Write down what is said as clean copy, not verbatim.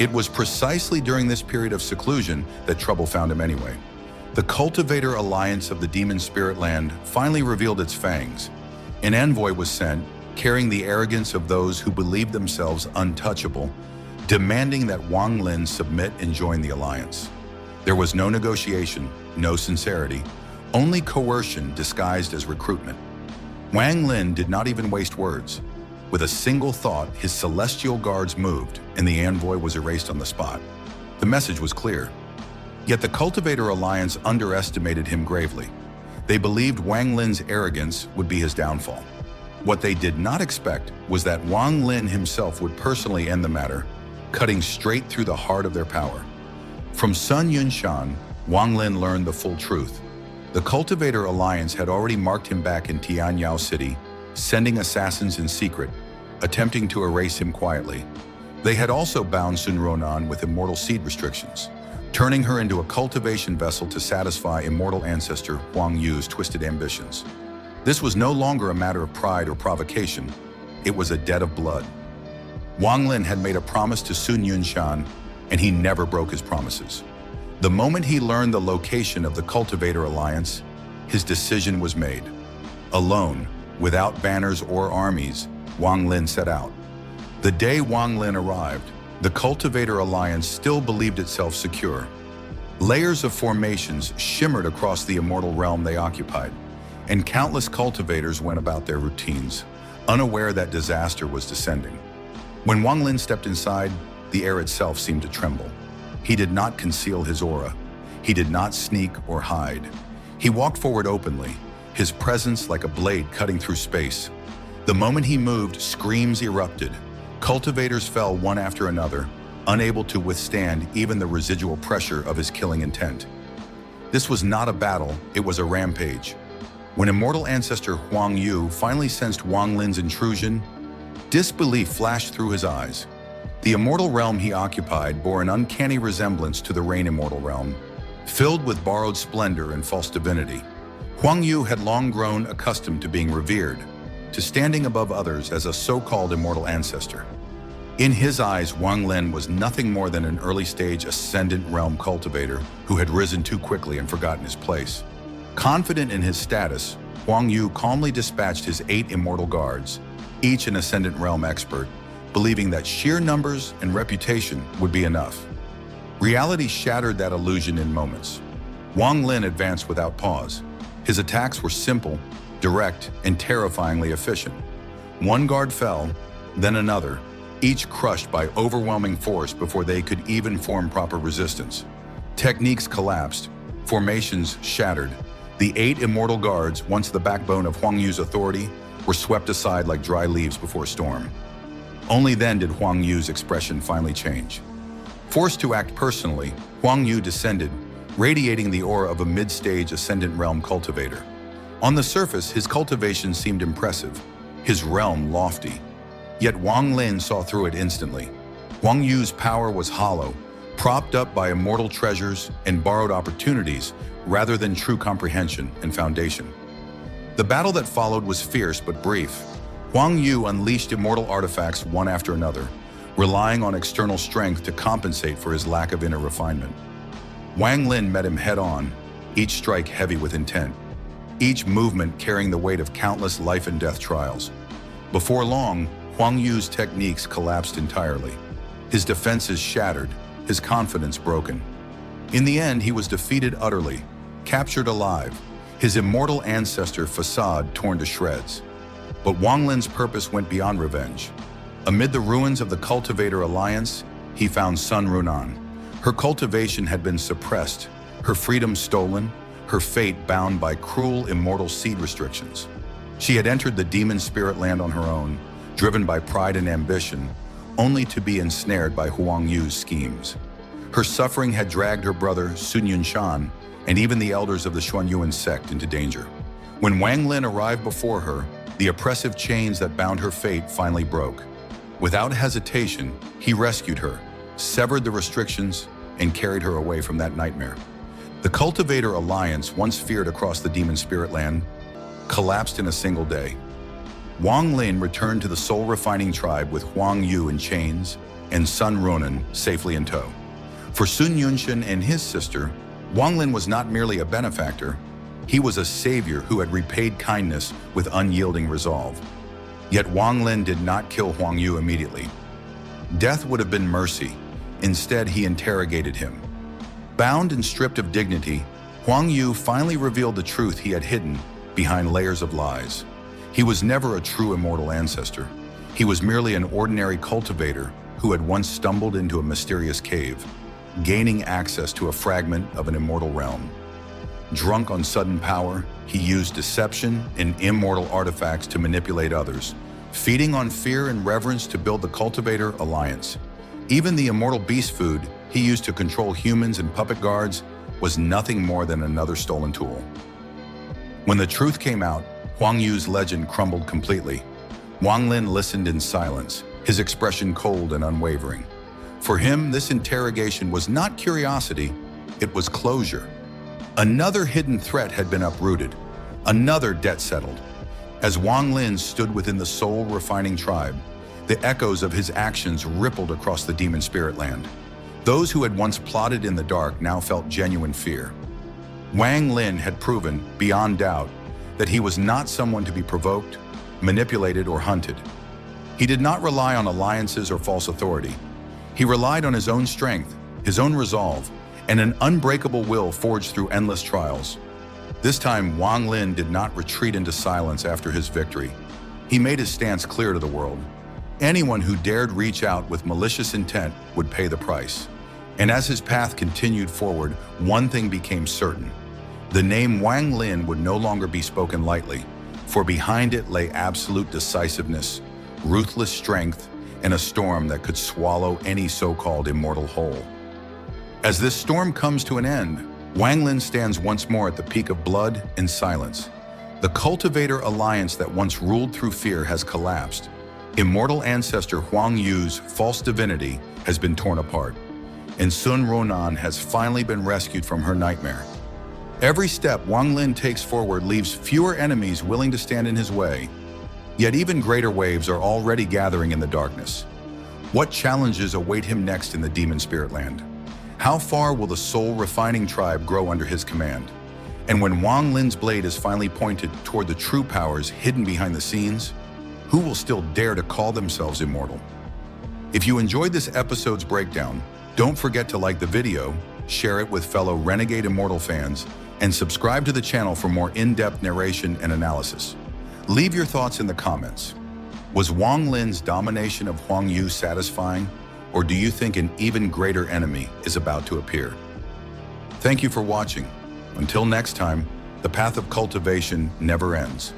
It was precisely during this period of seclusion that trouble found him anyway. The Cultivator Alliance of the Demon Spirit Land finally revealed its fangs. An envoy was sent, carrying the arrogance of those who believed themselves untouchable, demanding that Wang Lin submit and join the alliance. There was no negotiation, no sincerity, only coercion disguised as recruitment. Wang Lin did not even waste words. With a single thought, his celestial guards moved, and the envoy was erased on the spot. The message was clear. Yet the Cultivator Alliance underestimated him gravely. They believed Wang Lin's arrogance would be his downfall. What they did not expect was that Wang Lin himself would personally end the matter, cutting straight through the heart of their power. From Sun Yunshan, Wang Lin learned the full truth. The Cultivator Alliance had already marked him back in Tianyao City, sending assassins in secret, attempting to erase him quietly. They had also bound Sun Ruonan with immortal seed restrictions, turning her into a cultivation vessel to satisfy Immortal Ancestor Huang Yu's twisted ambitions. This was no longer a matter of pride or provocation. It was a debt of blood. Wang Lin had made a promise to Sun Yunshan, and he never broke his promises. The moment he learned the location of the Cultivator Alliance, his decision was made. Alone, without banners or armies, Wang Lin set out. The day Wang Lin arrived, the Cultivator Alliance still believed itself secure. Layers of formations shimmered across the immortal realm they occupied, and countless cultivators went about their routines, unaware that disaster was descending. When Wang Lin stepped inside, the air itself seemed to tremble. He did not conceal his aura. He did not sneak or hide. He walked forward openly, his presence like a blade cutting through space. The moment he moved, screams erupted. Cultivators fell one after another, unable to withstand even the residual pressure of his killing intent. This was not a battle, it was a rampage. When Immortal Ancestor Huang Yu finally sensed Wang Lin's intrusion, disbelief flashed through his eyes. The immortal realm he occupied bore an uncanny resemblance to the Rain Immortal realm, filled with borrowed splendor and false divinity. Huang Yu had long grown accustomed to being revered, to standing above others as a so-called immortal ancestor. In his eyes, Wang Lin was nothing more than an early-stage ascendant realm cultivator who had risen too quickly and forgotten his place. Confident in his status, Huang Yu calmly dispatched his 8 immortal guards, each an ascendant realm expert, believing that sheer numbers and reputation would be enough. Reality shattered that illusion in moments. Wang Lin advanced without pause. His attacks were simple, direct, and terrifyingly efficient. One guard fell, then another, each crushed by overwhelming force before they could even form proper resistance. Techniques collapsed, formations shattered. The 8 immortal guards, once the backbone of Huang Yu's authority, were swept aside like dry leaves before a storm. Only then did Huang Yu's expression finally change. Forced to act personally, Huang Yu descended, radiating the aura of a mid-stage ascendant realm cultivator. On the surface, his cultivation seemed impressive, his realm lofty. Yet Wang Lin saw through it instantly. Huang Yu's power was hollow, propped up by immortal treasures and borrowed opportunities rather than true comprehension and foundation. The battle that followed was fierce but brief. Huang Yu unleashed immortal artifacts one after another, relying on external strength to compensate for his lack of inner refinement. Wang Lin met him head-on, each strike heavy with intent, each movement carrying the weight of countless life and death trials. Before long, Huang Yu's techniques collapsed entirely. His defenses shattered, his confidence broken. In the end, he was defeated utterly, captured alive, his immortal ancestor facade torn to shreds. But Wang Lin's purpose went beyond revenge. Amid the ruins of the Cultivator Alliance, he found Sun Runan. Her cultivation had been suppressed, her freedom stolen, her fate bound by cruel immortal seed restrictions. She had entered the demon spirit land on her own, driven by pride and ambition, only to be ensnared by Huang Yu's schemes. Her suffering had dragged her brother, Sun Yunshan, and even the elders of the Xuanyuan sect into danger. When Wang Lin arrived before her, the oppressive chains that bound her fate finally broke. Without hesitation, he rescued her, severed the restrictions, and carried her away from that nightmare. The Cultivator Alliance, once feared across the demon spirit land, collapsed in a single day. Wang Lin returned to the soul-refining tribe with Huang Yu in chains, and Sun Ruonan safely in tow. For Sun Yunshan and his sister, Wang Lin was not merely a benefactor, he was a savior who had repaid kindness with unyielding resolve. Yet Wang Lin did not kill Huang Yu immediately. Death would have been mercy. Instead, he interrogated him. Bound and stripped of dignity, Huang Yu finally revealed the truth he had hidden behind layers of lies. He was never a true immortal ancestor. He was merely an ordinary cultivator who had once stumbled into a mysterious cave, gaining access to a fragment of an immortal realm. Drunk on sudden power, he used deception and immortal artifacts to manipulate others, feeding on fear and reverence to build the Cultivator Alliance. Even the immortal beast food he used to control humans and puppet guards was nothing more than another stolen tool. When the truth came out, Huang Yu's legend crumbled completely. Wang Lin listened in silence, his expression cold and unwavering. For him, this interrogation was not curiosity, it was closure. Another hidden threat had been uprooted, another debt settled. As Wang Lin stood within the soul-refining tribe, the echoes of his actions rippled across the demon spirit land. Those who had once plotted in the dark now felt genuine fear. Wang Lin had proven, beyond doubt, that he was not someone to be provoked, manipulated, or hunted. He did not rely on alliances or false authority. He relied on his own strength, his own resolve, and an unbreakable will forged through endless trials. This time, Wang Lin did not retreat into silence after his victory. He made his stance clear to the world. Anyone who dared reach out with malicious intent would pay the price. And as his path continued forward, one thing became certain. The name Wang Lin would no longer be spoken lightly, for behind it lay absolute decisiveness, ruthless strength, and a storm that could swallow any so-called immortal whole. As this storm comes to an end, Wang Lin stands once more at the peak of blood and silence. The Cultivator Alliance that once ruled through fear has collapsed. Immortal Ancestor Huang Yu's false divinity has been torn apart, and Sun Ruonan has finally been rescued from her nightmare. Every step Wang Lin takes forward leaves fewer enemies willing to stand in his way, yet even greater waves are already gathering in the darkness. What challenges await him next in the demon spirit land? How far will the soul-refining tribe grow under his command? And when Wang Lin's blade is finally pointed toward the true powers hidden behind the scenes, who will still dare to call themselves immortal? If you enjoyed this episode's breakdown, don't forget to like the video, share it with fellow Renegade Immortal fans, and subscribe to the channel for more in-depth narration and analysis. Leave your thoughts in the comments. Was Wang Lin's domination of Huang Yu satisfying, or do you think an even greater enemy is about to appear? Thank you for watching. Until next time, the path of cultivation never ends.